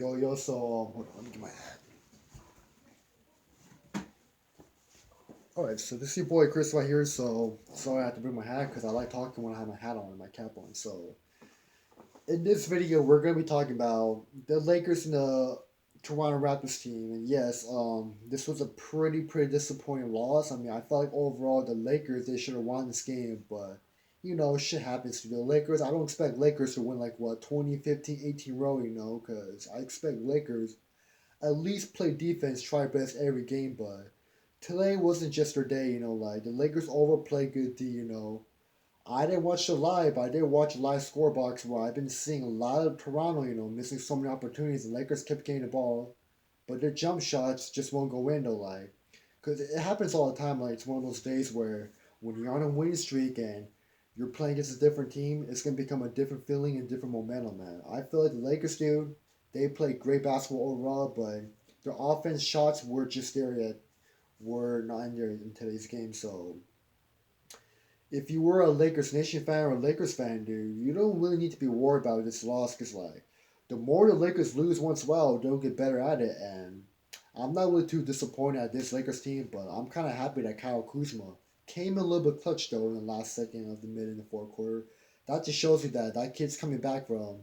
Yo, so hold on, let me get my hat. All right, so this is your boy Chris right here. So sorry I have to bring my hat because I like talking when I have my hat on and my cap on. So in this video, we're gonna be talking about the Lakers and the Toronto Raptors team. And yes, this was a pretty disappointing loss. I mean, I felt like overall the Lakers they should have won this game, but shit happens to the Lakers. I don't expect Lakers to win like what 20, 15, 18 row, because I expect Lakers at least play defense, try best every game. But today wasn't just their day, like the Lakers overplayed good D. I didn't watch the live, but I did watch the live scorebox where I've been seeing a lot of Toronto, missing so many opportunities. The Lakers kept getting the ball, but their jump shots just won't go in though, like, because it happens all the time. Like, it's one of those days where when you're on a winning streak and you're playing against a different team, it's gonna become a different feeling and different momentum, man. I feel like the Lakers, dude, they played great basketball overall, but their offense shots were just there yet, were not in there in today's game. So if you were a Lakers Nation fan or a Lakers fan, dude, you don't really need to be worried about this loss because, like, the more the Lakers lose once in a while, they'll get better at it. And I'm not really too disappointed at this Lakers team, but I'm kind of happy that Kyle Kuzma came in a little bit clutch, though, in the last second of the mid and the fourth quarter. That just shows you that that kid's coming back from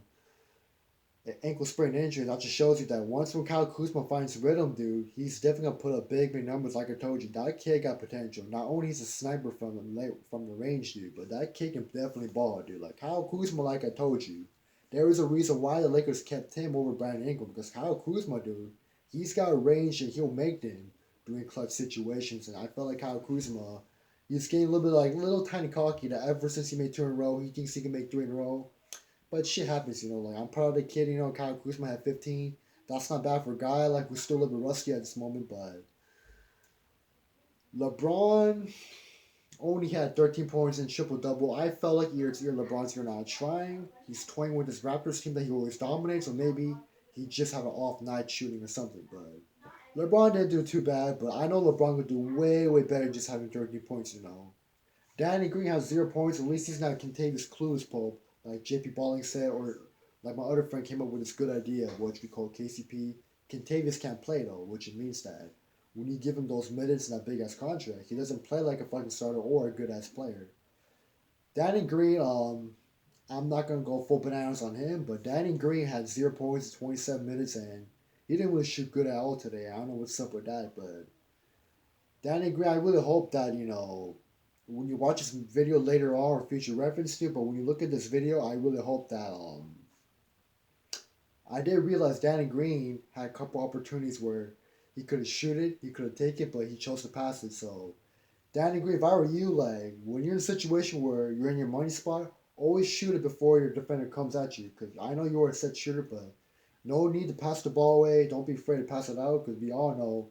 ankle sprain injury. That just shows you that once when Kyle Kuzma finds rhythm, dude, he's definitely gonna put up big numbers. Like I told you, that kid got potential. Not only he's a sniper from the range, dude, but that kid can definitely ball, dude. Like Kyle Kuzma, like I told you, there was a reason why the Lakers kept him over Brandon Ingram because Kyle Kuzma, dude, he's got range and he'll make them during clutch situations. And I felt like Kyle Kuzma, he's getting a little bit like a little tiny cocky that ever since he made two in a row, he thinks he can make three in a row. But shit happens, like I'm proud of the kid, Kyle Kuzma had 15. That's not bad for a guy like who's still a little bit rusty at this moment, but LeBron only had 13 points in triple double. I felt like year to year LeBron's here not trying. He's toying with his Raptors team that he always dominates, so maybe he just had an off night shooting or something. But LeBron didn't do too bad, but I know LeBron would do way better than just having 13 points. Danny Green has 0 points. At least he's not Contavious Clues Pope, like JP Balling said, or like my other friend came up with this good idea, which we call KCP. Contavious can't play though, which it means that when you give him those minutes and that big ass contract, he doesn't play like a fucking starter or a good ass player. Danny Green, I'm not gonna go full bananas on him, but Danny Green had 0 points, 27 minutes, and he didn't really shoot good at all today. I don't know what's up with that, but Danny Green, I really hope that when you watch this video later on or future reference to, but when you look at this video, I really hope that I did realize Danny Green had a couple opportunities where he could have shoot it, he could have taken it, but he chose to pass it. So Danny Green, if I were you, like when you're in a situation where you're in your money spot, always shoot it before your defender comes at you. Because I know you're a set shooter, but no need to pass the ball away. Don't be afraid to pass it out. Because we all know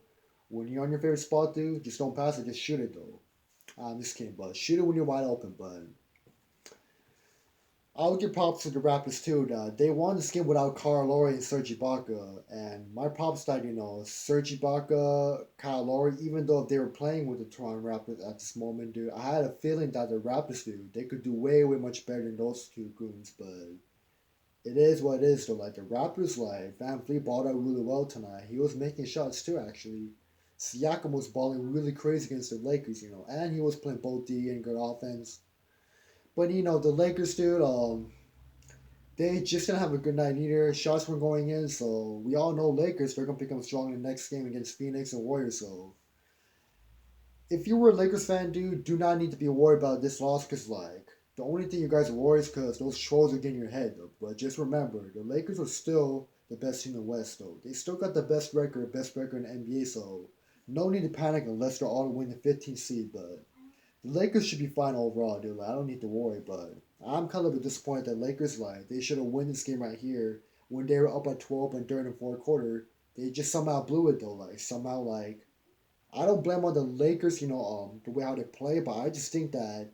when you're on your favorite spot, dude, just don't pass it. Just shoot it though. I'm just kidding, but shoot it when you're wide open. But I would give props to the Raptors too. They won this game without Kyle Lowry and Serge Ibaka, and my props that Serge Ibaka, Kyle Lowry, even though they were playing with the Toronto Raptors at this moment, dude, I had a feeling that the Raptors, dude, they could do way much better than those two goons. But it is what it is though. Like the Raptors, like Van Fleet balled out really well tonight. He was making shots too, actually. Siakam was balling really crazy against the Lakers, and he was playing both D and good offense. But the Lakers, dude, they just didn't have a good night either. Shots were going in, so we all know Lakers. They're gonna become strong in the next game against Phoenix and Warriors. So if you were a Lakers fan, dude, do not need to be worried about this loss, cause like the only thing you guys are worried is cause those trolls are getting your head. Though. But just remember, the Lakers are still the best team in the West. Though they still got the best record in the NBA. So no need to panic unless they're all to win the 15th seed. But the Lakers should be fine overall, dude. Like, I don't need to worry, but I'm kind of a bit disappointed that Lakers like they should have won this game right here when they were up at 12 and during the fourth quarter. They just somehow blew it though. Like somehow like I don't blame on the Lakers, the way how they play, but I just think that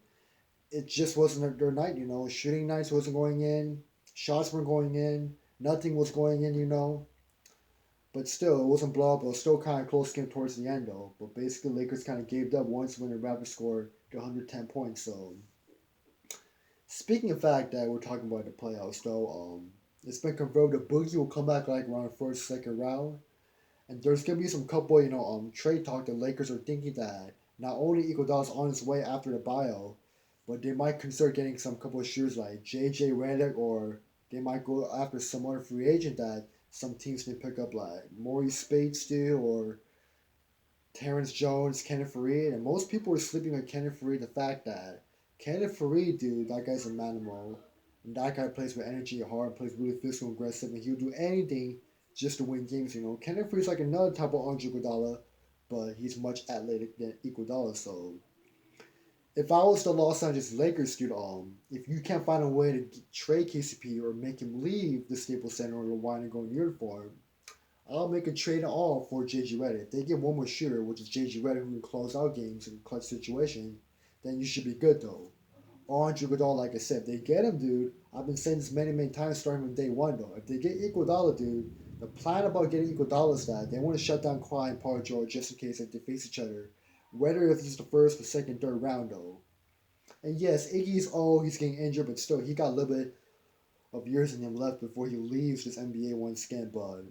it just wasn't their night. Shooting nights wasn't going in, shots weren't going in, nothing was going in. But still, it wasn't blow up. It was still kind of close game towards the end, though. But basically, Lakers kind of gave up once when the Raptors scored to 110 points. So, speaking of fact that we're talking about the playoffs, though, It's been confirmed that Boogie will come back like around the first, second round. And there's gonna be some couple, trade talk. The Lakers are thinking that not only Iguodala's on his way after the bio, but they might consider getting some couple of shooters like JJ Redick, or they might go after some other free agent that some teams may pick up, like Maurice Spates do, or Terrence Jones, Kenneth Fareed. And most people are sleeping on Kenneth Fareed. The fact that Kenneth Fareed, dude, that guy's an animal. And that guy plays with energy, hard, plays really physical, aggressive, and he'll do anything just to win games. Kenneth Fareed's like another type of Andre Iguodala, but he's much athletic than Iguodala. So if I was the Los Angeles Lakers, dude, if you can't find a way to trade KCP or make him leave the Staples Center or the wine and go in uniform, I'll make a trade all for JG Redick. If they get one more shooter, which is JG Redick, who can close out games in a clutch situation, then you should be good though. Andre Iguodala, like I said, if they get him, dude, I've been saying this many, many times starting from day one though. If they get Iguodala, dude, the plan about getting Iguodala is that they want to shut down Kawhi and Paul George just in case if they face each other, whether if it's the first, the second, third round though. And yes, Iggy's old, he's getting injured, but still, he got a little bit of years in him left before he leaves this NBA once again. But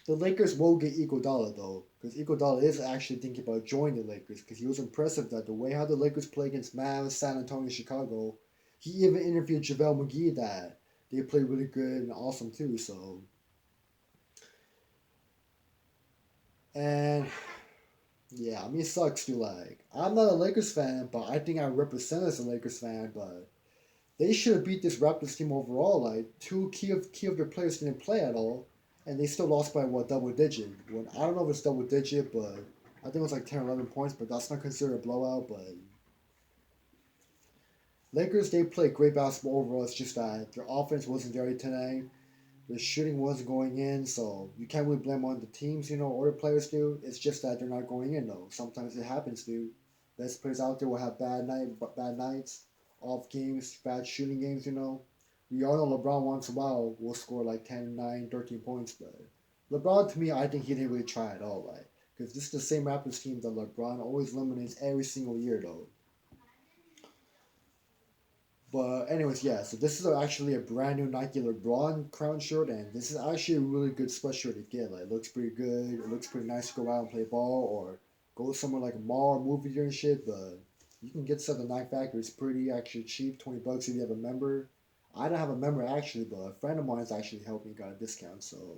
the Lakers will get Iguodala though, because Iguodala is actually thinking about joining the Lakers because he was impressive that the way how the Lakers play against Mavs, San Antonio, Chicago. He even interviewed JaVale McGee that they play really good and awesome too. So and yeah, I mean it sucks too. Like I'm not a Lakers fan, but I think I represent as a Lakers fan. But they should have beat this Raptors team overall. Like two key of their players didn't play at all, and they still lost by what, double digit. Well, I don't know if it's double digit, but I think it was like 10 or 11 points. But that's not considered a blowout. But Lakers, they played great basketball overall. It's just that their offense wasn't there tonight. The shooting wasn't going in, so you can't really blame on the teams, or the players do. It's just that they're not going in though. Sometimes it happens, dude. Best players out there will have bad nights, off games, bad shooting games. We all know LeBron once in a while will score like 10, 9, 13 points, but LeBron to me, I think he didn't really try at all, like because this is the same Raptors team that LeBron always eliminates every single year though. But anyways, yeah. So this is actually a brand new Nike LeBron crown shirt, and this is actually a really good sweatshirt to get. Like, it looks pretty good. It looks pretty nice to go out and play ball, or go somewhere like a mall or movie theater and shit. But you can get stuff at Nike Factory. It's pretty actually cheap, $20 if you have a member. I don't have a member actually, but a friend of mine has actually helped me got a discount. So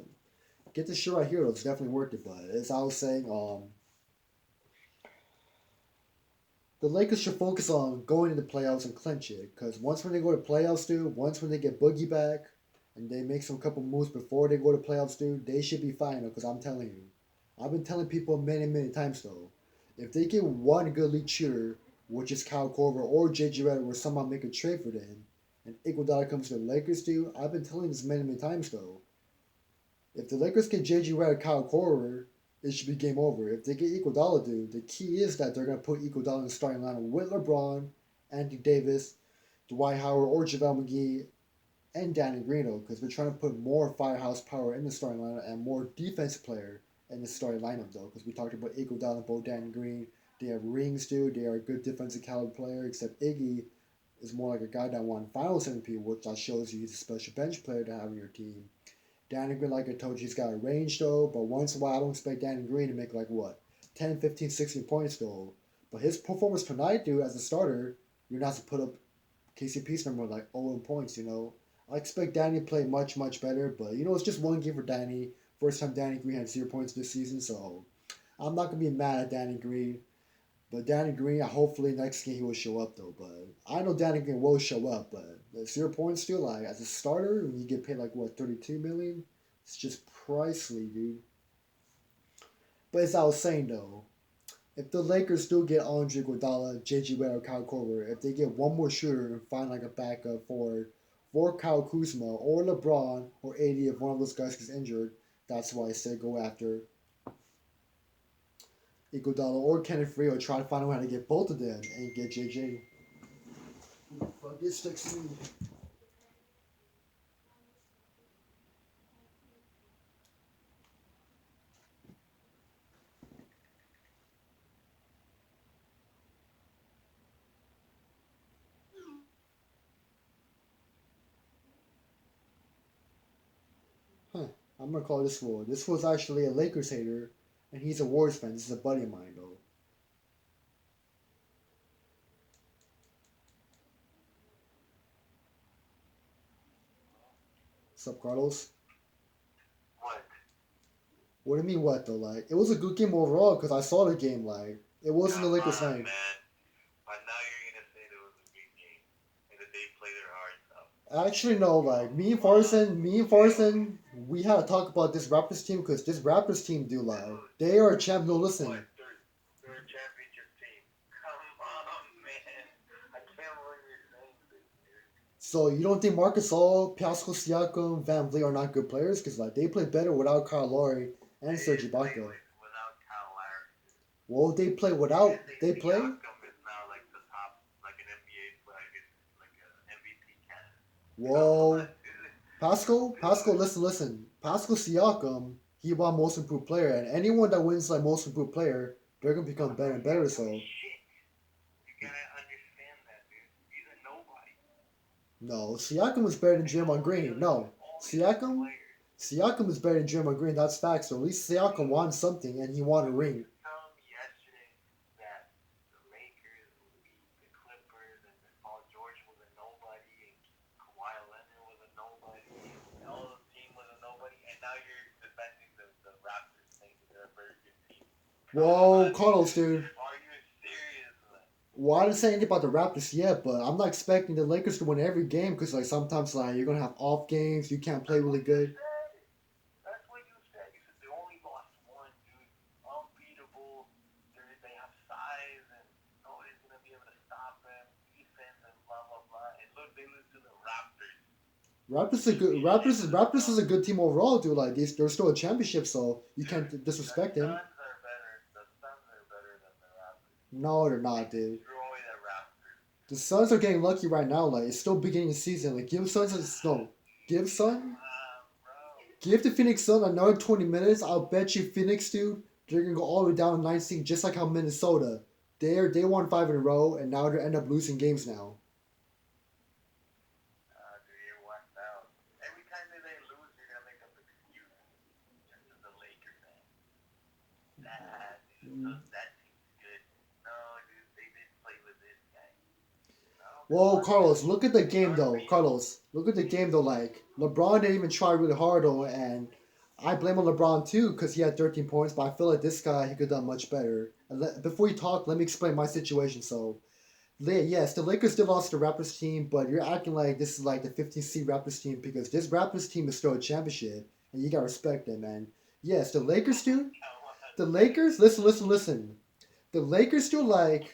get this shirt right here. It's definitely worth it. But as I was saying, the Lakers should focus on going to the playoffs and clinch it. Because once when they go to playoffs, dude, once when they get Boogie back and they make some couple moves before they go to playoffs, dude, they should be fine. Because I'm telling you, I've been telling people many, many times though, if they get one good lead shooter, which is Kyle Korver or JJ Redick, where someone make a trade for them, and Iguodala comes to the Lakers, dude, I've been telling this many, many times though. If the Lakers get JG Redick, Kyle Korver, it should be game over. If they get Iguodala, dude, the key is that they're gonna put Iguodala in the starting lineup with LeBron, Anthony Davis, Dwight Howard, or JaVale McGee, and Danny Green, because they're trying to put more firehouse power in the starting lineup and more defensive player in the starting lineup, though. Because we talked about Iguodala and both Danny Green. They have rings, dude. They are a good defensive caliber player, except Iggy is more like a guy that won Finals MVP, which that shows you he's a special bench player to have on your team. Danny Green, like I told you, he's got a range though, but once in a while I don't expect Danny Green to make like what, 10, 15, 16 points though. But his performance tonight, dude, as a starter, you're not to put up KCP's number like 0 points. I expect Danny to play much, much better, but it's just one game for Danny. First time Danny Green had 0 points this season, so I'm not gonna be mad at Danny Green. But Danny Green, hopefully next game he will show up though. But I know Danny Green will show up. But the 0 points still, like as a starter, when you get paid like what, 32 million, it's just pricey, dude. But as I was saying though, if the Lakers still get Andre Iguodala, JG Redick, Kyle Korver, if they get one more shooter and find like a backup for Kyle Kuzma or LeBron or AD, if one of those guys gets injured, that's why I said go after Iguodala or Kenneth Frio. Try to find a way to get both of them and get JJ. Fuck, it sticks to me. I'm gonna call this fool. This fool's actually a Lakers hater, and he's a Warriors fan. This is a buddy of mine, though. What's up, Carlos? What? What do you mean, what though? Like, it was a good game overall because I saw the game. Like, it wasn't the Come Lakers on, night. man. But now you're gonna say there was a good game and that they played their hearts out. Actually, no. Like, Come on, Me and dude. Farson, we had to talk about this Raptors team because this Raptors team, dude, like, Dude, they are a champ. No, listen. what? They're a championship team. Come on, man. I can't believe you're saying this, dude. So you don't think Marcus All, Pascal Siakam, Van Vliet are not good players? Because like they play better without Kyle Lowry and They Serge play Ibaka. without Kyle Lowry. Well, they play You without. can't say They play. Siakam is now like the top, like an NBA, like an MVP candidate. Come on, Well, dude. Pascal, Dude. listen. Pascal Siakam, he won Most Improved Player, and anyone that wins like Most Improved Player, they're gonna become better and Pascal better. Siakam is So shit. You gotta understand that, dude. He's a nobody. no, Siakam was better than And Draymond Green. No, all these other Siakam, players. Siakam is better than Draymond Green. That's facts. So at least Siakam won something, and he won a Dude, ring. you tell me yesterday that the Lakers would beat the Clippers and that Paul George was a nobody and Kawhi Leonard was a nobody and all the team was a nobody and now you're defending the Raptors saying that they're a very good team. Come Whoa, on, Carlos, dude. dude. Are you serious, man? Well, I didn't say anything about the Raptors yet, but I'm not expecting the Lakers to win every game because like sometimes like you're gonna have off games, you can't play That's really what you good. said. That's what you said. You said they only lost one, dude. Unbeatable. They have size and nobody's gonna be able to stop them. Defense and blah blah blah. And look, they lose to the Raptors. Raptors are Should good. be ashamed of Raptors is themselves. a good team overall, dude. Like they're still a championship, so you can't Dude, the disrespect them. Suns are better. The Suns are better than the Raptors. No, they're They not, dude. destroy the Raptors. The Suns are getting lucky right now. Like it's still beginning of the season. Like give Come Sun, on, bro. give the Phoenix Sun another 20 minutes. I'll bet you Phoenix, dude. They're gonna go all the way down to 19, just like how Minnesota. They won five in a row, and now they end up losing games now. Dude, you're whacked out. Every time that they lose, you're gonna make up excuses. Just as a Laker fan. Nah, dude, that team's good. No, dude, they didn't play with this guy. No, come Well, on, man. Carlos, look at the They game are though. beatable. Carlos, look at the game though. Like LeBron didn't even try really hard though, and I blame on LeBron too because he had 13 points. But I feel like this guy he could have done much better. Before you talk, let me explain my situation. So, yes, the Lakers still lost to the Raptors team, but you're acting like this is like the 15th seed Raptors team because this Raptors team is still a championship, and you gotta respect them, man. Yes, the Lakers, dude. Come on, The dude. Lakers, listen. The Lakers still like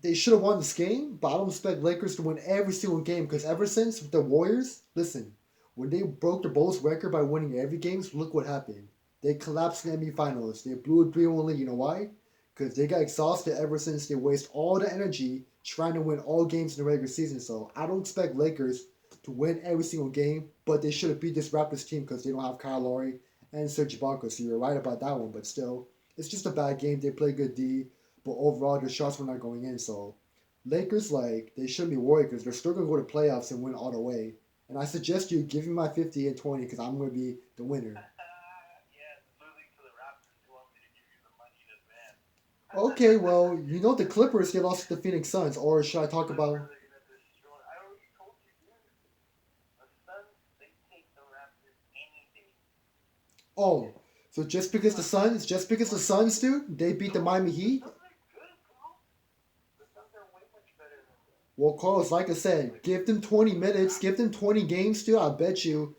they should have won this game, but I don't expect Lakers to win every single game because ever since the Warriors, listen, when they broke the Bulls record by winning every game, look what happened. They collapsed in the NBA Finals. They blew a 3-1 lead. You know why? Because they got exhausted ever since they waste all the energy trying to win all games in the regular season. So I don't expect Lakers to win every single game, but they should have beat this Raptors team because they don't have Kyle Lowry and Serge Ibaka. So you're right about that one, but still, it's just a bad game. They play good D, but overall their shots were not going in. So Lakers, like they shouldn't be worried because they're still gonna go to playoffs and win all the way. And I suggest you give me my 50 and 20 because I'm gonna be the winner. Yeah, losing to the Raptors, you want me to give you the money in advance. Okay, well, you know the Clippers they lost to the Phoenix Suns, or should I The talk Clippers about? are gonna destroy. I already told you, dude. The Suns, they take the Raptors any day. Oh, so just because the Suns, dude, they beat the No, Miami the Heat. Suns are good, bro. The Suns are way much better than them. Well, Carlos, like I But said, give them you take 20 the minutes, give them Raptors. 20 games, dude. I bet you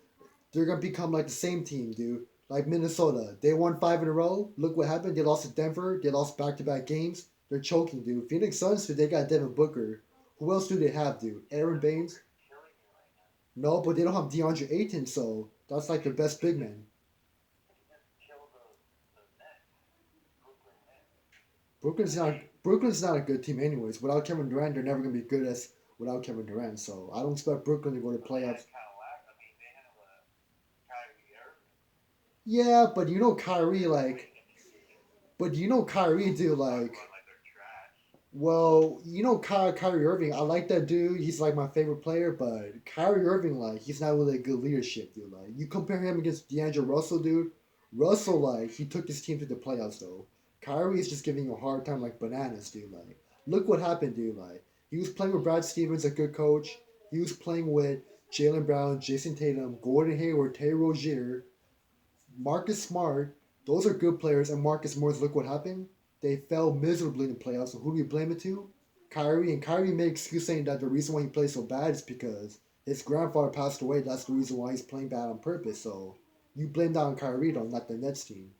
they're gonna become like the same team, dude. Like Minnesota, they won five in a row. Look what happened. They lost to Denver. They lost back-to-back games. They're choking, dude. Phoenix Suns, dude, they got Devin Booker. Who else do they have, dude? Aaron Devin Baines. Booker's killing it right now. No, but they don't have DeAndre Ayton, so that's like their best big man. He just killed the Nets, Brooklyn Nets. Brooklyn's not Brooklyn's not a good team, anyways. Without Kevin Durant, they're never gonna be good as without Kevin Durant. So I don't expect Brooklyn to go to But they had playoffs. Kyle Lowry. I mean, they have Kyrie Irving. Yeah, but They win any game. But you know Kyrie, dude, People talk like about like they're trash. Well, Kyrie Irving. I like that dude. He's like my favorite player, but Kyrie Irving, like, he's not really a good leadership, dude. Like, you compare him against D'Angelo Russell, dude. Russell, like, he took his team to the playoffs, though. Kyrie is just giving you a hard time like bananas, dude. Like, look what happened, dude. Like, he was playing with Brad Stevens, a good coach. He was playing with Jalen Brown, Jason Tatum, Gordon Hayward, Terry Rozier, Marcus Smart. Those are good players, and Marcus Morris. Look what happened. They fell miserably in the playoffs. So who do we blame it to? Kyrie. And Kyrie made excuse saying that the reason why he plays so bad is because his grandfather passed away. That's the reason why he's playing bad on purpose. So you blame that on Kyrie, though, not the Nets team.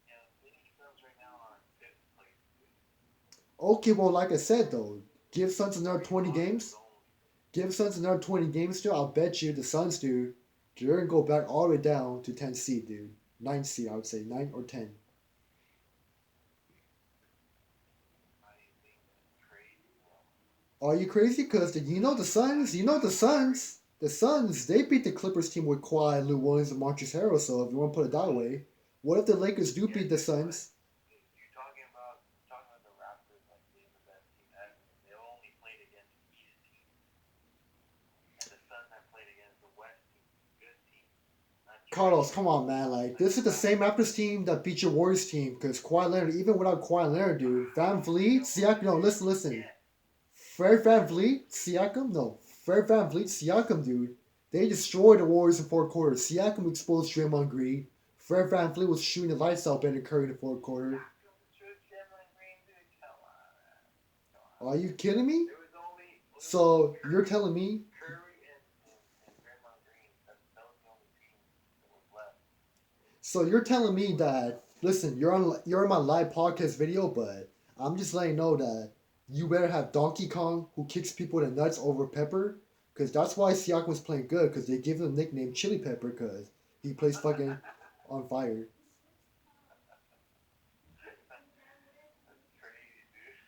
Yeah, the Phoenix Suns right now are in fifth place, dude. Okay, well, like I said, though, give Suns another Three 20 losses games. only. Give Suns another 20 games, still. I'll bet you the Suns, dude, they're going to go back all the way down to 10 seed, dude. 9 seed, I would say. 9 or 10. I think that's crazy, bro. Are you crazy? Because the Suns, they beat the Clippers team with Kawhi, Lou Williams, and Montrezl Harrell. So if you want to put it that way, what if the Lakers do Yeah, beat the dude, but Suns? you're talking about the Raptors like being the best team ever. They only played against East team, and the Suns have played against the West team, good team, not trash Carlos, come team on, man. Like like this the is the same Raptors. Raptors team that beat your Warriors team. Because Kawhi Leonard, even without Kawhi Leonard, dude, Van Vliet, Yeah, well, Siakam. No, listen. yeah, Fred Van Vliet, Siakam. No, Fred Van Vliet, Siakam, dude. They destroyed the Warriors in fourth quarter. Siakam exposed Draymond Green. Fred Van Vliet was shooting the lights out better than Curry in the fourth quarter. Siakam should Cameron Green, dude. Come on, man. Come Are on. you kidding me? It was only So you're telling me Curry and Draymond Green. That was the only team that was left. you're telling me that listen, you're on my live podcast video, but I'm just letting you know that you better have Donkey Kong who kicks people in the nuts over Pepper, because that's why Siakam was playing good, because they give him the nickname Chili Pepper because he plays fucking on fire. That's crazy, dude.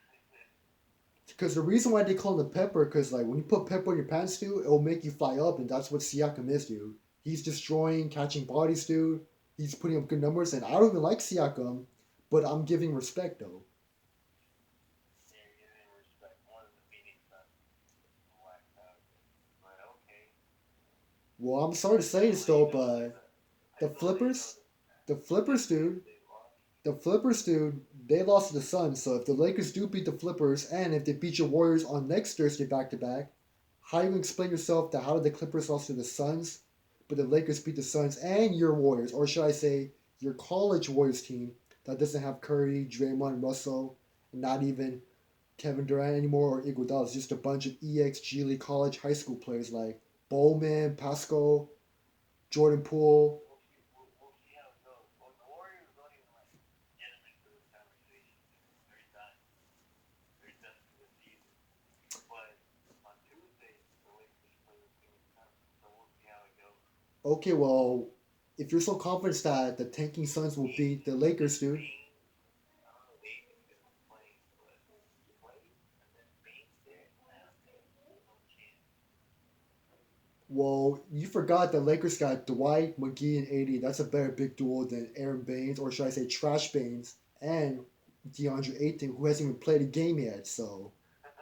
Because the reason why they call him the Pepper, because like when you put pepper in your pants, dude, it'll make you fly up, and that's what Siakam is, dude. He's destroying, catching bodies, dude. He's putting up good numbers, and I don't even like Siakam, but I'm giving respect though. Yeah, you didn't respect more than the Phoenix Suns. Whacked out, dude. But okay. Well, I'm sorry to I say still this let you though, know but there's a. I the still let you know Flippers, that the just Flippers, in case dude, they lost. the Flippers, dude, they lost to the Suns. So if the Lakers do beat the Flippers, and if they beat your Warriors on next Thursday back to back, how you gonna explain yourself that how did the Clippers lost to the Suns, but the Lakers beat the Suns and your Warriors, or should I say your college Warriors team that doesn't have Curry, Draymond, Russell, and not even Kevin Durant anymore or Iguodala. It's just a bunch of EXG League college high school players like Bowman, Pascal, Jordan Poole. We'll see how it goes. Well, the Warriors don't even like get them into this conversation. They're done. They're done for the season. But on Tuesday, the Lakers play the Phoenix Suns, so we'll see how it goes. Okay, well, if you're so confident that the tanking Suns will beat the Lakers, dude, Baines, I don't know if AD's gonna be playing, but if he plays and then Baines there, I don't think no chance. well, you forgot the Lakers got Dwight, McGee, and AD. That's a better big duo than Aaron Baines, or should I say Trash Baines, and DeAndre Ayton, who hasn't even played a game yet. So, Like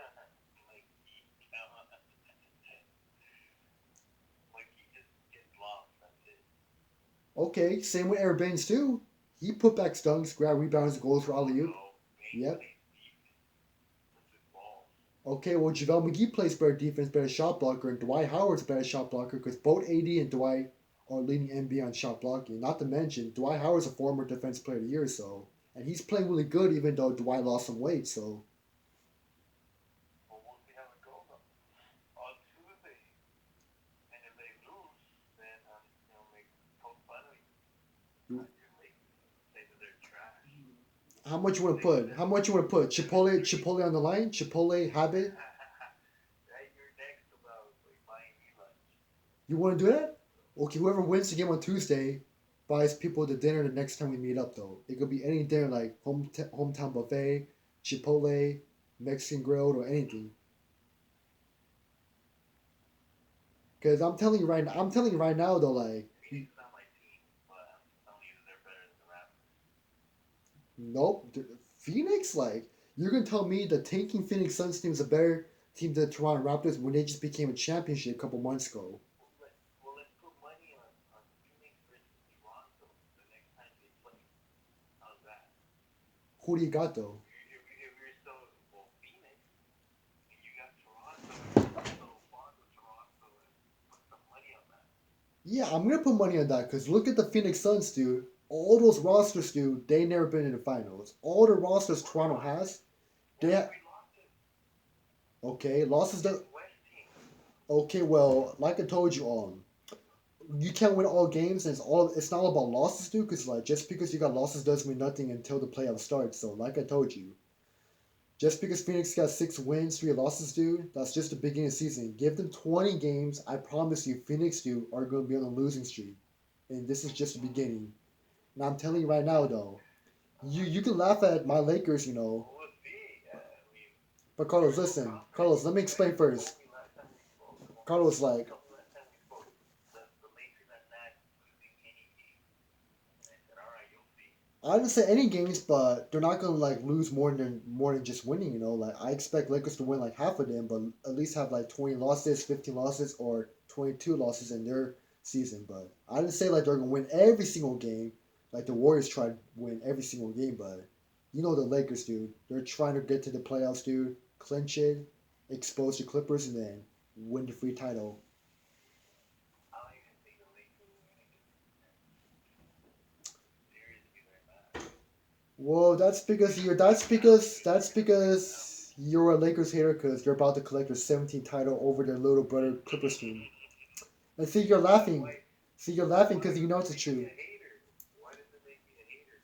come on. Like he just gets lost. That's it. okay, same with Aaron Baines, too. He put back stunks, grab rebounds, goals for alley oop. No, Baines Yep. plays defense. Puts his balls. Okay, well, JaVale McGee plays better defense, better shot blocker, and Dwight Howard's a better shot blocker because both AD and Dwight are leading NBA on shot blocking. Not to mention, Dwight Howard's a former Defense Player of the Year, so. And he's playing really good even though Dwight lost some weight, so. But we'll see how it goes on Tuesday. And if they lose, then make poke fun of you. Your Lakers. Say that they're trash. How much you want to Say put? that How much you want to put? seven three. Chipotle on the line? Chipotle, Habit? Right, you're next about like buying me lunch. You want to do that? Okay, whoever wins the game on Tuesday buys people the dinner the next time we meet up, though. It could be any dinner like hometown buffet, Chipotle, Mexican grilled, or anything. Because I'm telling you right now, though, like, Phoenix is not my team, but I'm telling you they're better than the Raptors. nope, Phoenix, like you're gonna tell me the tanking Phoenix Suns team is a better team than the Toronto Raptors when they just became a championship a couple months ago. Let's put money on Phoenix versus Toronto the next time they play. How's that? Who do you got though? If you're so well, Phoenix, and you got Toronto, and you're so fond of Toronto, and put some money on that. Yeah, I'm gonna put money on that because look at the Phoenix Suns, dude. All those rosters, dude, they never been in the finals. All the rosters Toronto has, they Only ha- three losses okay losses. against West team. Okay, well, like I told you, you can't win all games, and it's not all about losses, dude. Because like just because you got losses doesn't mean nothing until the playoffs start. So like I told you, just because Phoenix got 6 wins, 3 losses, dude, that's just the beginning of the season. Give them 20 games. I promise you, Phoenix, dude, are going to be on a losing streak, and this is just the beginning. And I'm telling you right now, though, you can laugh at my Lakers, We'll see. I mean, but Carlos, you're so listen, confident. Carlos, let me Like explain you first. told me last time we spoke. Carlos, You like, told me last time we spoke. The Lakers are not losing any game. And I said, all right, you'll see. I didn't say any games, but they're not gonna like lose more than just winning. Like I expect Lakers to win like half of them, but at least have like 20 losses, 15 losses, or 22 losses in their season. But I didn't say like they're gonna win every single game, like the Warriors try to win every single game. But the Lakers, dude, they're trying to get to the playoffs, dude, clinch it, expose the Clippers, and then win the free title. I don't even think the Lakers are going to get seriously. They're not. Well, that's because you're a Lakers hater because they're about to collect their 17th title over their little brother Clippers team. And see, you're why, laughing. why, See, you're laughing why because you does know it it's the make me truth. a hater? Why does it make me a hater?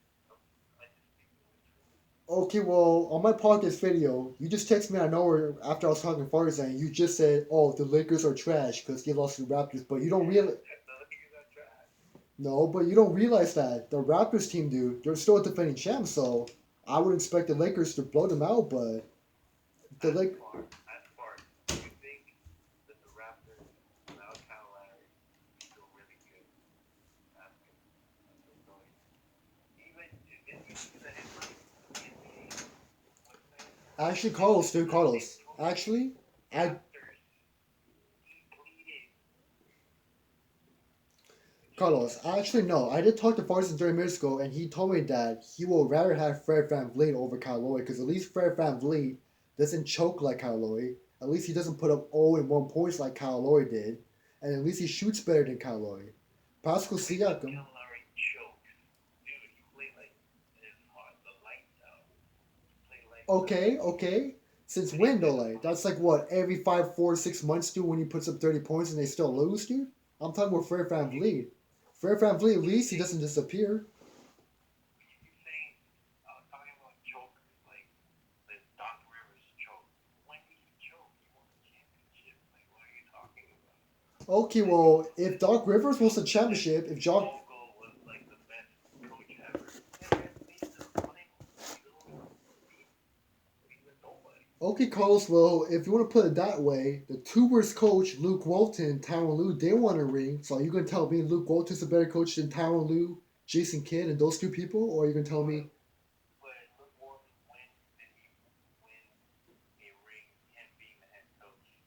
I just speak the truth. Okay, well, on my podcast video, you just texted me out of nowhere after I was talking first, and you just said, "Oh, the Lakers are trash because they lost to the Raptors." But you don't Yeah, realize, the Lakers are trash. no, but you don't realize that the Raptors team, dude, they're still defending champs. So I would expect the Lakers to blow them out, but the As Lake. far as far, do you think that the Raptors without Kyle Lowry are still really good? That's the story. Even you see the headlines on the NBA website. Actually, They Carlos, dude, they Carlos. told you Actually, I Raptors depleted. Did you see Carlos. that? Actually, no. I did talk to Farson 30 minutes ago, and he told me that he will rather have Fred VanVleet over Kyle Lowry because at least Fred VanVleet doesn't choke like Kyle Lowry. At least he doesn't put up 0 and 1 points like Kyle Lowry did, and at least he shoots better than Kyle Lowry. Pascal What do you mean Siakam. Kyle Lowry chokes? Dude, he played like his heart, the lights out. He played lights out. Okay, okay. Since When he when though? plays a Like five, that's like what every 5, 4, 6 months, dude. When he puts up 30 points and they still lose, dude. I'm talking about Fred you VanVleet. Fred VanVleet, at you least he think doesn't disappear. you saying I was talking about chokers like the Doc Rivers choke. When did he choke? He won a championship. Like what are you talking about? Okay, Like well, if Doc Rivers wants a Frank championship, if Doc, Vogel was like the best coach ever. Fred VanVleet is a finals. He's only he's a nobody. okay, Carlos, well, if you want to put it that way, the two worst coach, Luke Walton, Tyronn Lue, they won a ring. So are you gonna tell me Luke Walton's a better coach than Tyronn Lue, Jason Kidd, and those two people, or are you gonna tell But me? but look what when did he win a ring? Him being the head coach.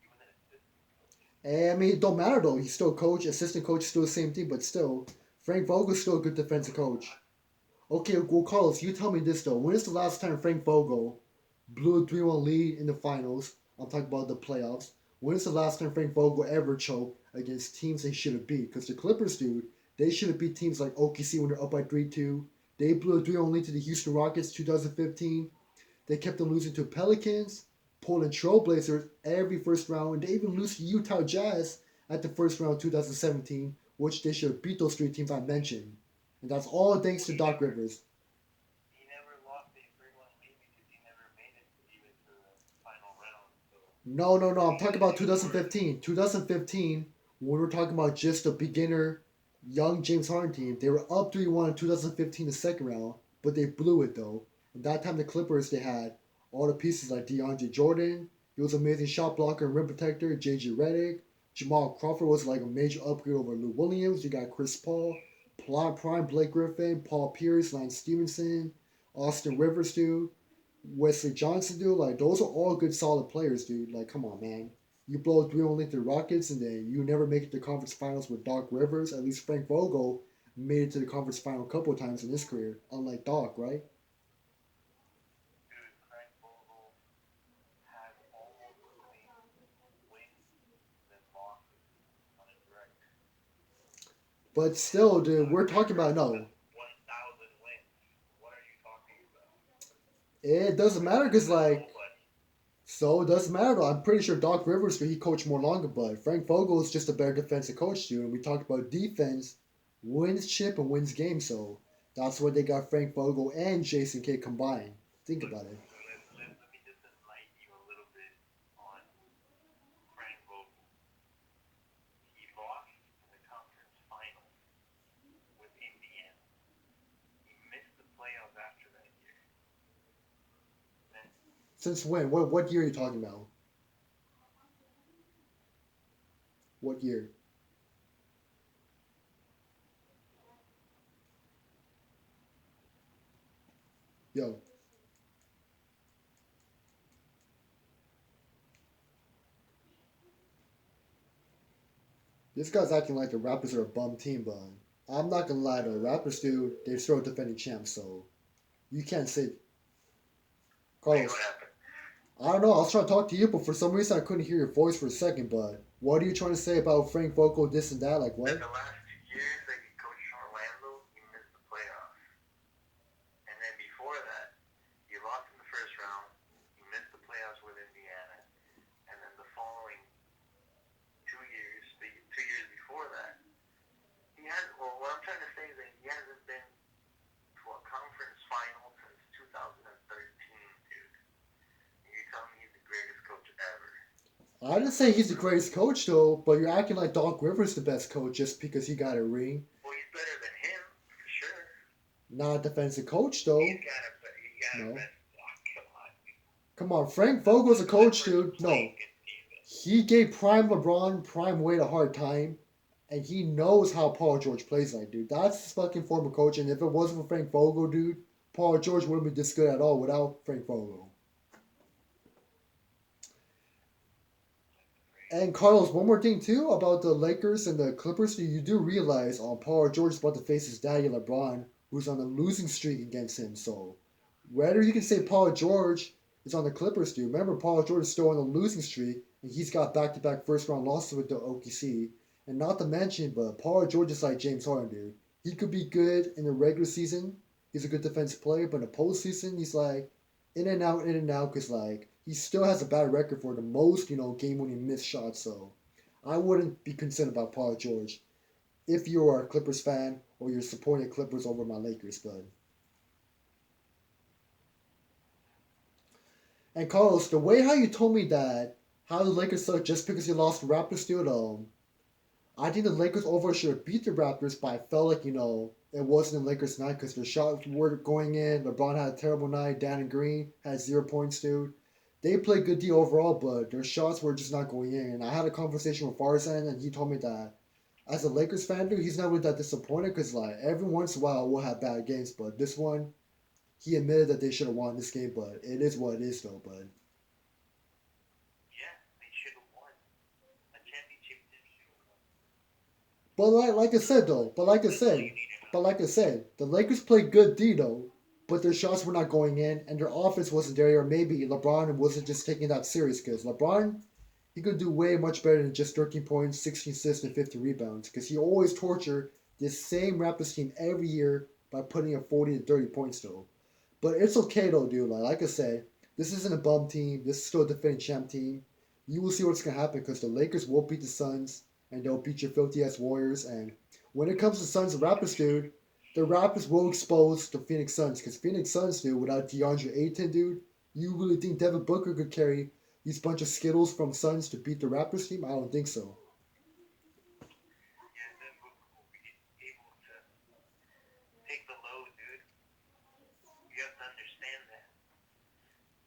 He was an assistant coach. I mean, it don't matter though. He's still coach, assistant coach, still the same thing, but still, Frank Vogel's still a good No, defensive he's coach. not. Okay, well, Carlos, you tell me this though. When is the last time Frank Vogel blew a 3-1 lead in the finals? I'm talking about the playoffs. When is the last time Frank Vogel ever choked against teams they should have beat? Because the Clippers, dude, they should have beat teams like OKC when they're up by 3-2. They blew a 3-1 lead to the Houston Rockets 2015. They kept them losing to Pelicans, Portland Trailblazers every first round, and they even lose to Utah Jazz at the first round 2017, which they should have beat those 3 teams I mentioned. And that's all thanks to Doc Rivers. He never lost a 3-1 lead because he never made it even to the final round. So No, no, no. I'm talking about he was worse. 2015. 2015, when we're talking about just a beginner, young James Harden team, they were up 3-1 in 2015, the second round, but they blew it though. And that time, the Clippers, they had all the pieces like DeAndre Jordan. He was an amazing shot blocker and rim protector. JJ Redick. Jamal Crawford was like a major upgrade over Lou Williams. You got Chris Paul, Prime Blake Griffin, Paul Pierce, Lance Stevenson. Austin Rivers, dude. Wesley Johnson, dude. Like those are all good, solid players, dude. Like, come on, man. You blow 3-1 lead to the Rockets, and then you never make it to conference finals with Doc Rivers. At least Frank Vogel made it to the conference final a couple of times in his career, unlike Doc, right? Dude, Frank Vogel had almost the same wins than losses on his record. But still, dude, Doc we're talking Rivers about no. has 1,000 wins. What are you talking about? It doesn't Frank matter because Vogel is like nobody. so it doesn't matter though. I'm pretty sure Doc Rivers he coached more longer, but Frank Vogel is just a better defensive coach, dude. And we talked about defense wins chip and wins game, so that's what they got Frank Vogel and Jason Kidd combined. Think Look, about it. let me just enlighten you a little bit on Frank Vogel. He lost in the conference finals with Indiana. He missed the playoffs after that year. Then Since when? What year are you talking about? What year? Yo, this guy's acting like the Raptors are a bum team, but I'm not gonna lie though. Raptors, dude, they're still defending champs, so you can't say wait, what Carlos. happened? I don't know. I was trying to talk to you, but for some reason I couldn't hear your voice for a second. But what are you trying to say about Frank Vogel, this and that? Like That what? the last 2 years that he coached Orlando, he missed the playoffs. And then before that, he lost in the first round. He missed the playoffs with Indiana. And then the following 2 years, the 2 years before that, he has. Well, what I'm trying to say is that he hasn't been to a conference final since 2013, dude. And you're telling me he's the greatest coach ever? I didn't say he's the greatest coach though, but you're acting like Doc Rivers the best coach just because he got a ring. Well, he's better than him for sure. Not a defensive coach He's though. got a he got a No. best. Oh, come on. Come on, Frank The, Vogel's the a coach, Clippers dude. play No. good defense. He gave prime LeBron, prime Wade a hard time. And he knows how Paul George plays like, dude. That's his fucking former coach. And if it wasn't for Frank Vogel, dude, Paul George wouldn't be this good at all without Frank Vogel. And Carlos, one more thing too about the Lakers and the Clippers. You do realize Paul George is about to face his daddy LeBron, who's on a losing streak against him. So whether you can say Paul George is on the Clippers, dude, remember Paul George is still on a losing streak, and he's got back-to-back first-round losses with the OKC. And not to mention, but Paul George is like James Harden, dude. He could be good in the regular season. He's a good defensive player, but in the postseason, he's like in and out, because like he still has a bad record for the most, game-winning missed shots. So I wouldn't be concerned about Paul George if you are a Clippers fan or you're supporting the Clippers over my Lakers, bud. And Carlos, the way how you told me that how the Lakers suck just because you lost the Raptors, dude, I think the Lakers overall should have beat the Raptors, but I felt like it wasn't the Lakers' night because their shots were going in. LeBron had a terrible night. Danny Green had 0 points, dude. They played good D overall, but their shots were just not going in. And I had a conversation with Farzan, and he told me that as a Lakers fan, dude, he's not really that disappointed because like every once in a while we'll have bad games, but this one he admitted that they should have won this game, but it is what it is, though, bud. Yeah, they should have won a championship. They should have won. But like I said though, That's all you need to know. the Lakers played good D though, but their shots were not going in, and their offense wasn't there, or maybe LeBron wasn't just taking that serious. Because LeBron, he could do way much better than just 13 points, 16 assists, and 50 rebounds. Because he always tortured this same Raptors team every year by putting up 40 to 30 points though. But it's okay though, dude. Like I said, this isn't a bum team. This is still a defending champ team. You will see what's gonna happen because the Lakers will beat the Suns and they'll beat your filthy ass Warriors. And when it comes to Suns and Raptors, dude, the Raptors will expose the Phoenix Suns because Phoenix Suns, dude, without DeAndre Ayton, dude, you really think Devin Booker could carry these bunch of Skittles from Suns to beat the Raptors team? I don't think so. Yeah, then Booker will be able to take the load, dude. You have to understand that.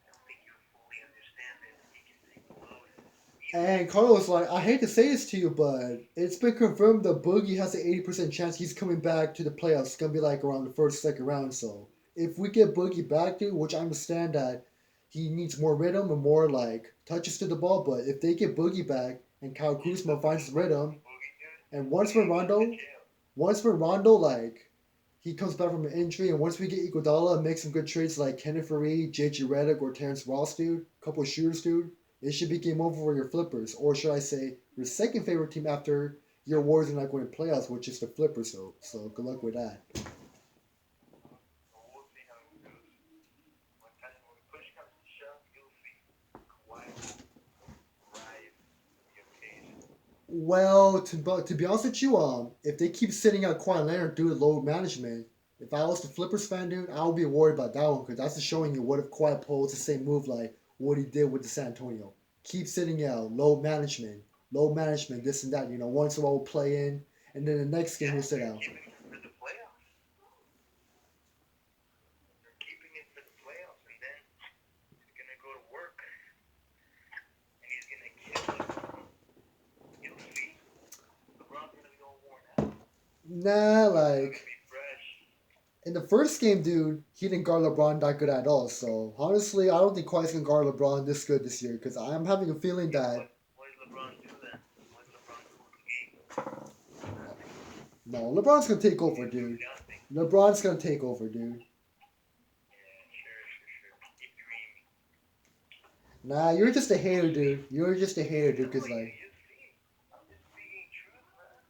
I don't think you fully understand that he can take the load easily. And Carlos, like, I hate to say this to you, but it's been confirmed that Boogie has an 80% chance he's coming back to the playoffs. It's gonna be like around the first, second round. So if we get Boogie back, dude, which I understand that he needs more rhythm and more like touches to the ball, but if they get Boogie back and Kyle He's Kuzma the finds best his part about rhythm, Boogie, dude. and Boogie went to jail. Once when Rondo like he comes back from an injury, and once we get Iguodala and make some good trades like Kenneth Faried, JJ Redick, or Terrence Ross, dude, a couple of shooters, dude, it should be game over for your Flippers, or should I say your second favorite team after your Warriors and not going to playoffs, which is the Flippers. So good luck with that. So we'll see how it goes. When push comes to shove, you'll see. Kawhi will rise to the occasion. Well, to be honest with you, if they keep sitting out Kawhi Leonard due to load management, if I was the Flippers fan, dude, I would be worried about that one because that's just showing you what if Kawhi pulls the same move like what he did with the San Antonio. Keep sitting out, load management, this and that. Once in a while we'll play in, and then the next game he'll Yeah, sit they're out. keeping him for the playoffs. They're keeping him for the playoffs, and then he's gonna go to work and he's gonna kill it. You'll see. LeBron's gonna be all worn out. Nah, He's gonna like be fresh. in the first game, dude, he didn't guard LeBron that good at all. So honestly, I don't think Kawhi's gonna guard LeBron this good this year because I'm having a feeling Yeah, that what does LeBron do then? What does LeBron do in the game? Nothing. no, LeBron's gonna take He's over, gonna do dude. nothing. LeBron's gonna take over, dude. Yeah, sure. Keep dreaming. Nah, you're just a hater, dude. You're just a hater, dude. No, Cause like, you see. I'm just speaking truth, man.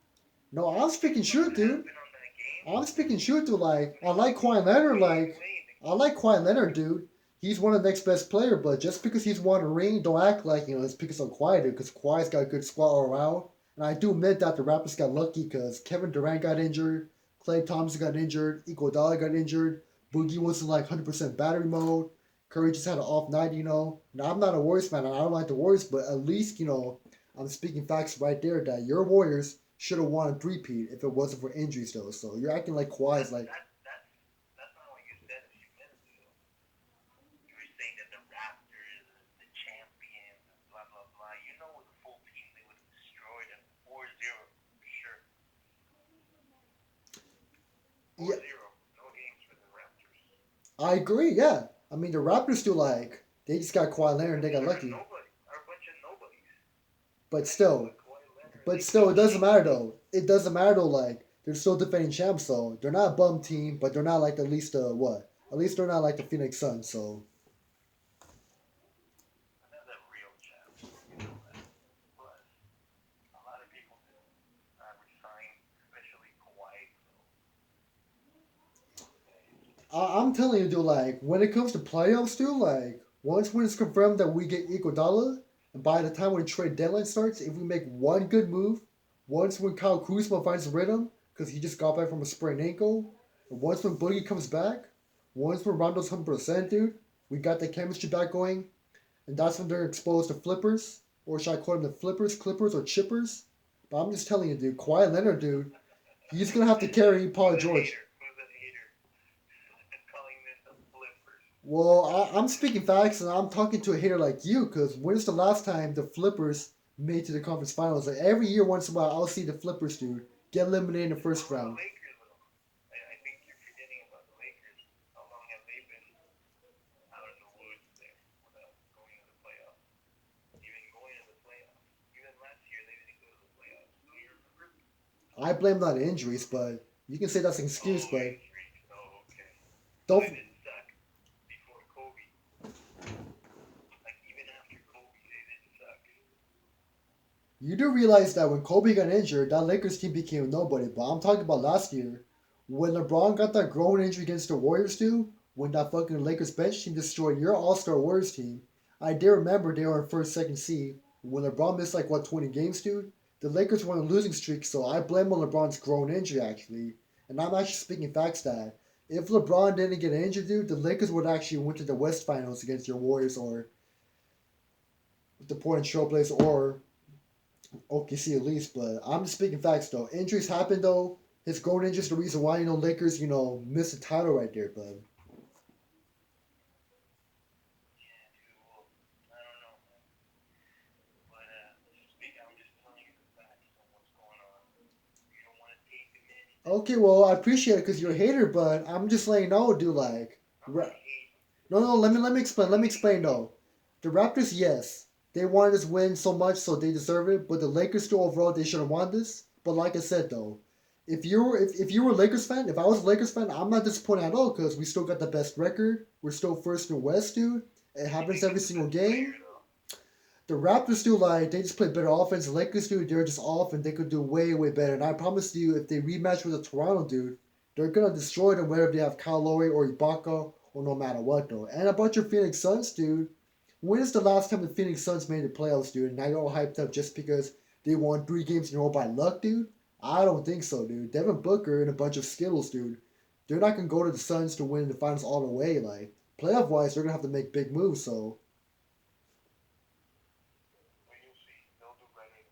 no, I'm speaking Based on truth, what dude. happened on that game, I'm speaking truth, dude. Like, I he like Kawhi was Leonard. fading Like, away in the I game. like Kawhi Leonard, dude. He's one of the next best player, but just because he's won a ring, don't act like it's because of Kawhi, dude. Because Kawhi's got a good squad all around. And I do admit that the Raptors got lucky because Kevin Durant got injured, Klay Thompson got injured, Iguodala got injured, Boogie wasn't like 100% battery mode. Curry just had an off night. Now I'm not a Warriors fan, and I don't like the Warriors, but at least I'm speaking facts right there that your Warriors should have won a three-peat if it wasn't for injuries, though. So you're acting like Kawhi is That, like, that, that, that's not what you said a few minutes ago. You were saying that the Raptors, the champions, and blah, blah, blah. You know, with the full team, they would have destroyed them 4-0 for sure. yeah, 4-0. No games for the Raptors. I agree. Yeah, I mean the Raptors still like they just got Kawhi Leonard and they got They're lucky, nobody. Are a bunch of nobodies. but Anyone still, but Kawhi Leonard, but they still, beat it doesn't matter anybody. though. It doesn't matter though. Like they're still defending champs, so they're not a bum team, but they're not like at least the what? At least they're not like the Phoenix Suns. So And they're the real champs. You know that. Plus, a lot of people did not resign, especially Kawhi. So, I'm telling you, dude. Like when it comes to playoffs, dude. Like once when it's confirmed that we get Iguodala, and by the time when the trade deadline starts, if we make one good move, once when Kyle Kuzma finds the rhythm because he just got back from a sprained ankle, and once when Boogie comes back, once when Rondo's 100%, dude, we got the chemistry back going, and that's when they're exposed to flippers, or should I call them the flippers, clippers, or chippers? But I'm just telling you, dude. Kawhi Leonard, dude, he's gonna have to carry Paul who's a George. hater? Who's a hater? Calling this the flippers. Well, I'm speaking facts, and I'm talking to a hater like you, because when's the last time the Flippers made to the conference finals? Like every year, once in a while, I'll see the Flippers, dude, get eliminated in the What first about the round. Lakers, though? I think you're forgetting about the Lakers. How long have they been out in the woods there without going to the playoffs? Even going to the playoffs. Even last year, they didn't go to the playoffs. Do you remember? I blame that on injuries, but you can say that's an excuse, Oh, but injuries. Oh, okay. So they don't. didn't suck before Kobe. Like, even after Kobe, they didn't suck. You do realize that when Kobe got injured, that Lakers team became nobody. But I'm talking about last year, when LeBron got that groin injury against the Warriors, dude. When that fucking Lakers bench team destroyed your All Star Warriors team, I dare remember they were in first, second seed. When LeBron missed like what 20 games, dude. The Lakers were on a losing streak, so I blame on LeBron's groin injury actually. And I'm actually speaking facts that if LeBron didn't get injured, dude, the Lakers would actually went to the West Finals against your Warriors or the Portland Trailblazers or OKC at least, but I'm just speaking facts though. Injuries happen though. His groin injury is the reason why Lakers missed the title right there, bud. Yeah, dude. Well, I don't know, man. But, I'm just telling you the facts on what's going on. You don't want to take them in. Okay, well I appreciate it because you're a hater, but I'm just letting you know, dude. Like I'm not hating. No, no, let me explain. Let me explain though. The Raptors, yes, they wanted this win so much, so they deserve it. But the Lakers, still overall, they should have won this. But like I said though, if you were a Lakers fan, if I was a Lakers fan, I'm not disappointed at all because we still got the best record. We're still first in the West, dude. It happens every single game. The Raptors still like they just play better offense. The Lakers dude, they're just off and they could do way way better. And I promise you, if they rematch with the Toronto dude, they're gonna destroy them whether they have Kyle Lowry or Ibaka or no matter what though. And a bunch of Phoenix Suns, dude. When is the last time the Phoenix Suns made the playoffs, dude? And now you're all hyped up just because they won 3 games in a row by luck, dude? I don't think so, dude. Devin Booker and a bunch of Skittles, dude. They're not gonna go to the Suns to win the finals all the way. Like playoff wise, they're gonna have to make big moves. So But you'll see. They'll do better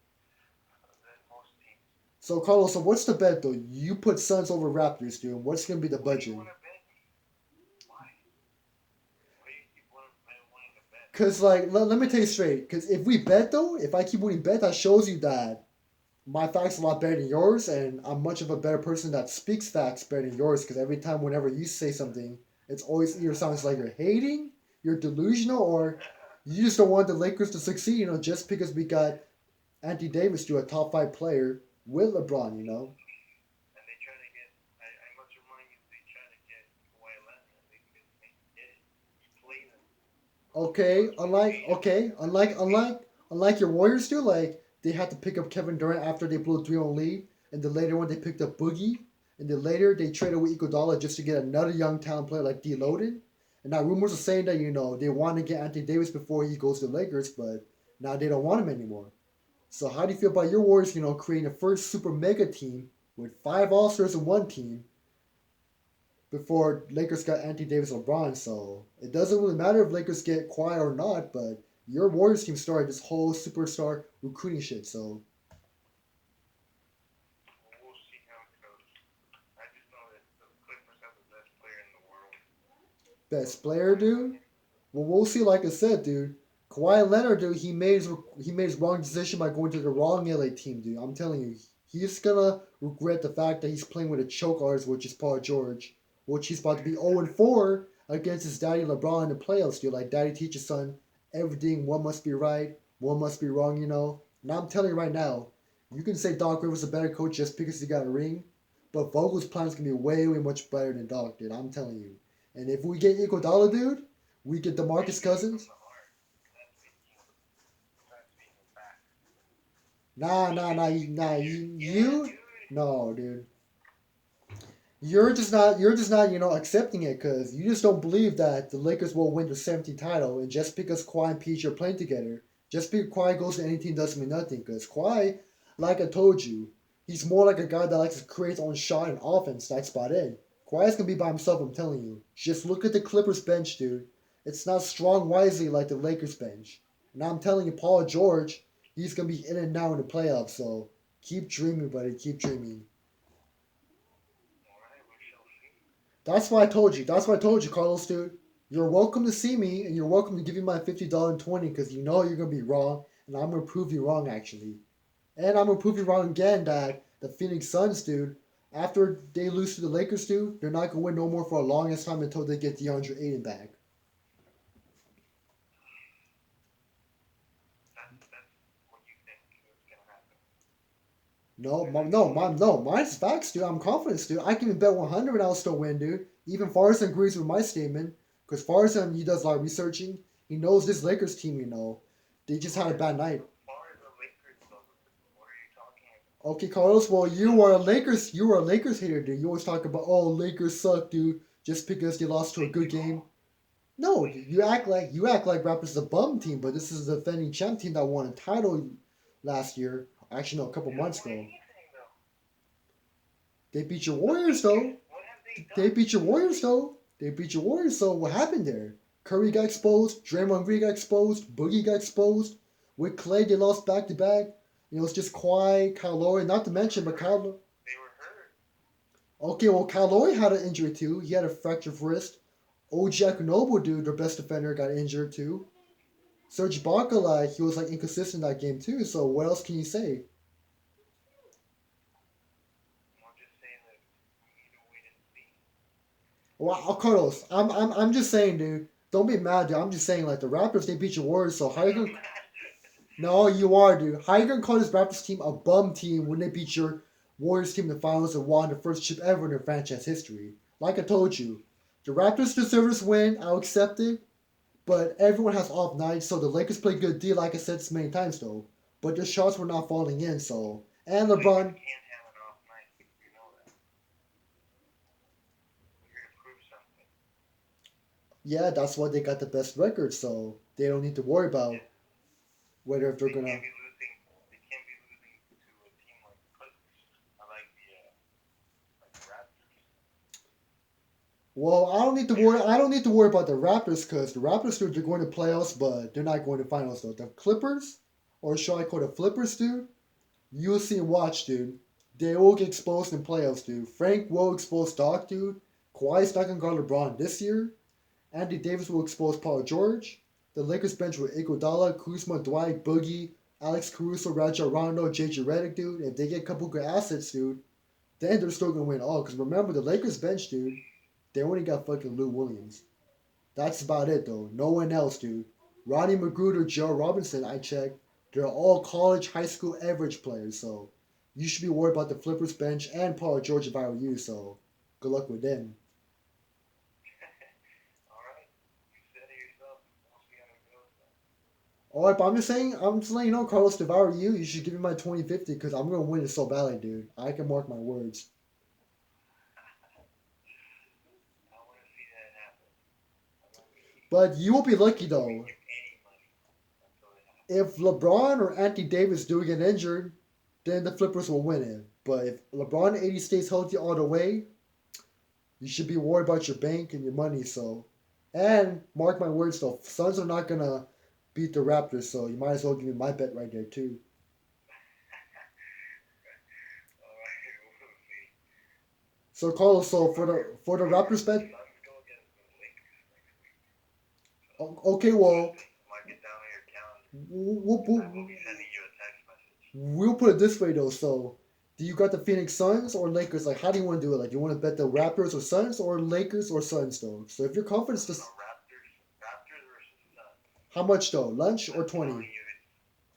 than most teams. So Carlos, so what's the bet though? You put Suns over Raptors, dude. What's gonna be the Why do you budget? want to bet? Why? Why do you keep wanting to bet? Cause like let me tell you straight. Cause if we bet though, if I keep winning bet, that shows you that my facts are a lot better than yours, and I'm much of a better person that speaks facts better than yours. Cause every time whenever you say something, it's always either sounds like you're hating, you're delusional, or you just don't want the Lakers to succeed. You know, just because we got Anthony Davis to a top 5 player with LeBron. You know. And they try to get. I must remind you, they try to get Kawhi Leonard, and they couldn't get it. He played them. Okay, unlike your Warriors do, like they had to pick up Kevin Durant after they blew a 3-0 lead, and the later one they picked up Boogie, and then later they traded with Iguodala just to get another young talent player like D. Loden. And now rumors are saying that they want to get Anthony Davis before he goes to the Lakers, but now they don't want him anymore. So how do you feel about your Warriors? Creating a first super mega team with 5 All-Stars in one team before Lakers got Anthony Davis and LeBron. So it doesn't really matter if Lakers get quiet or not, but your Warriors team started this whole superstar recruiting shit. So We'll see how it goes. I just know that the Clippers have the best player in the world. best player, dude. Well, we'll see. Like I said, dude, Kawhi Leonard, dude, he made his wrong decision by going to the wrong LA team, dude. I'm telling you, he's gonna regret the fact that he's playing with a choke artist, which is Paul George, which he's about to be 0-4 against his daddy LeBron in the playoffs, dude. Like daddy teaches son everything. One must be right, one must be wrong, And I'm telling you right now, you can say Doc Rivers is a better coach just because he got a ring, but Vogel's plan is gonna be way, way much better than Doc, dude. I'm telling you. And if we get Iguodala, dude, we get DeMarcus Cousins. Nah, nah, nah, you, no, dude. You're just not accepting it because you just don't believe that the Lakers will win the 17th title, and just because Kawhi and PG are playing together, just because Kawhi goes to any team doesn't mean nothing. Because Kawhi, like I told you, he's more like a guy that likes to create his own shot and offense. That's about it. Kawhi's gonna be by himself. I'm telling you. Just look at the Clippers bench, dude. It's not strong wisely like the Lakers bench. And I'm telling you, Paul George, he's gonna be in and out in the playoffs. So keep dreaming, buddy. Keep dreaming. That's why I told you. That's why I told you, Carlos, dude. You're welcome to see me, and you're welcome to give me my $50 and 20 because you know you're gonna be wrong, and I'm gonna prove you wrong actually. And I'm gonna prove you wrong again that the Phoenix Suns, dude, after they lose to the Lakers, dude, they're not gonna win no more for a longest time until they get DeAndre Ayton back. That's what you think is gonna happen. No, mine's facts, dude. I'm confident, dude. I can even bet 100 and I'll still win, dude. Even Farson agrees with my statement because Farson, he does a lot of researching. He knows this Lakers team, they just had a bad night. What are you talking about? Okay, Carlos. Well, you were a Lakers hater, dude. You always talk about, oh, Lakers suck, dude, just because they lost to a good game. No, you act like Raptors is a bum team, but this is the defending champ team that won a title last year. Actually, no, a couple months ago. They beat your Warriors though. What have they They done? beat your Warriors though. They beat your Warriors. So what happened there? Curry got exposed. Draymond Green got exposed. Boogie got exposed. With Clay, they lost back to back. It's just Kawhi, Kyle Lowry. Not to mention, but Kyle. They were hurt. Okay, well, Kyle Lowry had an injury too. He had a fractured wrist. OG Anunoby, dude, their best defender, got injured too. Serge Ibaka, like he was like inconsistent that game too. So what else can you say? I'm just saying that we need to wait and see. Well, Carlos, I'm just saying, dude. Don't be mad, dude. I'm just saying, like the Raptors, they beat your Warriors. So how you I'm gonna? mad. No, you are, dude. How you gonna call this Raptors team a bum team when they beat your Warriors team in the finals and won the first chip ever in their franchise history? Like I told you, the Raptors deserve this win. I'll accept it. But everyone has off nights, so the Lakers played good D, like I said so many times, though. But their shots were not falling in, so. And Lakers LeBron, can't have an off night. You know that. We're here to prove something. yeah, that's why they got the best record, so they don't need to worry about Yeah. whether if they're They gonna. can't be losing. They can't be losing to a team like the Clippers. I like the Raptors. Well, I don't need to They're worry. I don't need to worry about the Raptors because the Raptors, dude, they're going to playoffs, but they're not going to finals though. The Clippers, or should I call the Flippers, dude? You'll see and watch, dude. They will get exposed in playoffs, dude. Frank will expose Doc, dude. Kawhi's not gonna guard LeBron this year. Andy Davis will expose Paul George. The Lakers bench with Iguodala, Kuzma, Dwight, Boogie, Alex Caruso, Rajon Rondo, JJ Redick, dude. If they get a couple good assets, dude, then they're still gonna win all. Because remember, the Lakers bench, dude, they only got fucking Lou Williams. That's about it, though. No one else, dude. Ronnie Magruder, Joe Robinson, I checked. They're all college, high school average players, so you should be worried about the Flippers bench and Paul George if I were you, so good luck with them. All right. You said it yourself. We'll see how it goes. Alright, but I'm just letting you know, Carlos, if I were you, you should give me my 2050 because I'm going to win it so badly, dude. I can mark my words. I want to see that happen. I want to see. But you will be lucky, I won't though. give any money until it happens. If LeBron or Anthony Davis do get injured, then the Flippers will win it. But if LeBron 80 stays healthy all the way, you should be worried about your bank and your money. So, and mark my words, though, Suns are not gonna beat the Raptors. So you might as well give me my bet right there too. All right. We'll see. So Carlos, so for the Remember, Raptors the bet, Suns go against the Lakers next week. So okay, well, mark it down on your calendar. we'll, Because I will we'll, be sending you a text message. we'll put it this way though. So, do you got the Phoenix Suns or Lakers? Like, how do you want to do it? Like, you want to bet the Raptors or Suns or Lakers or Suns though? So if you're confident, No, no, just Raptors versus Suns. how much though? Lunch or I'm telling 20? you,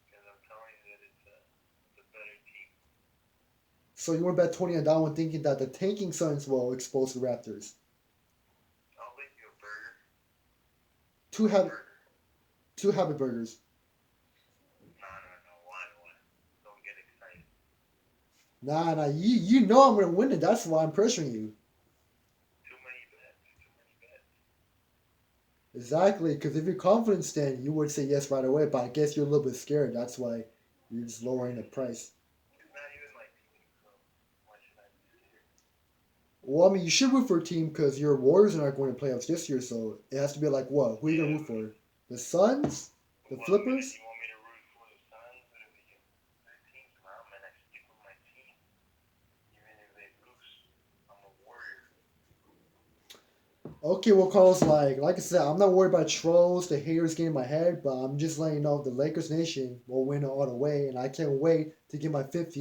because I'm telling you that it's a better team. So you want to bet 20 on that one, thinking that the tanking Suns will expose the Raptors. I'll bet you a burger. Two A have burger. two habit burgers. No. One. Don't get excited. Nah. You know I'm gonna win it. That's why I'm pressuring you. Too many bets. Too many bets. Exactly, because if you're confident, then you would say yes right away. But I guess you're a little bit scared. That's why you're just lowering the price. It's not even my team, so why should I be scared? Well, I mean, you should root for a team because your Warriors are not going to playoffs this year, so it has to be like what? Who are you gonna root for? The Suns? The What, Flippers? you want me to root for the Suns or the teams? Nah, man, I stick with my team. Even if they lose, I'm a warrior. Okay, well, Carlos, like I said, I'm not worried about trolls, the haters getting in my head, but I'm just letting you know the Lakers Nation will win it all the way, and I can't wait to get my 50